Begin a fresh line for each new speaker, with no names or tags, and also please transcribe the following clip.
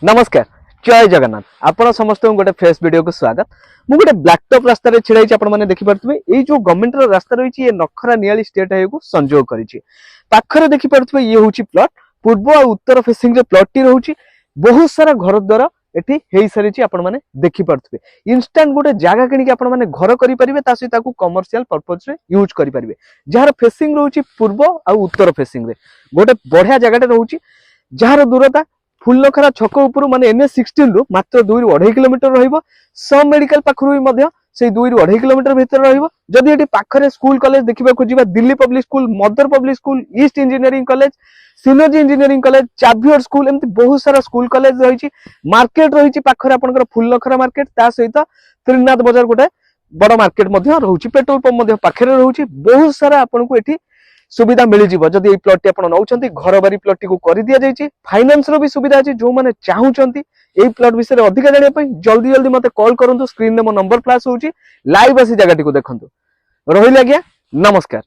नमस्कार जय जगन्नाथ आपण समस्त गोटे फ्रेश वीडियो को स्वागत मु गोटे ब्लैकटॉप रास्ता रे छिड़ाई आपण माने देखि परथबे ए जो गवर्नमेंट रो रास्ता रही ये नखरा नियाली स्टेट हाईवे को संजोग करिछि पाखरे देखि परथबे ये होछि प्लॉट पूर्व और उत्तर फेसिंग रे प्लॉट टी रहउछि बहुत सारा घर द्वारा एठी हेई सारिछि आपण माने देखि परथबे इंस्टेंट गोटे जागा किनि के आपण माने घर करि परिबे ता सहित ताकू कमर्शियल पर्पस रे यूज करि परिबे जहार फेसिंग रहउछि पूर्व और उत्तर फेसिंग रे गोटे बढ़िया जगह रहउछि जहार दूरता फुलनखरा छक उपर माने NH16 रु मात्र 2 रु 2.5 किलोमीटर रहिबो सब मेडिकल पाखरु भी मध्य से 2 रु 2.5 किलोमीटर भीतर रहिबो जदि एटी पाखरे स्कूल कॉलेज देखिबा खोजिबा Delhi public school mother public school east engineering college synergy engineering college Xavier school एमती बहुत सारा स्कूल कॉलेज रहिछि मार्केट रहिछि पाखरे आपनकर फुलनखरा मार्केट ता सहित त्रिनाथ बाजार गोटे बड़ मार्केट मध्य रहउछि पेट्रोल पंप मध्य पाखरे रहउछि बहुत सारा आपनको एठी सुविधा मिल जिवो जदि ए प्लॉट टी आपण नउचंती घर बारी प्लॉट टी को करि दिया जायछि फाइनेंस रो भी सुविधा अछि जो माने चाहुचंती ए प्लॉट विषय रे अधिक जानिया पई जल्दी जल्दी मते कॉल करंतु स्क्रीन रे मो नंबर फ्लैश होउछि लाइव आसी जगह टी को देखंतु रहिला गया नमस्कार।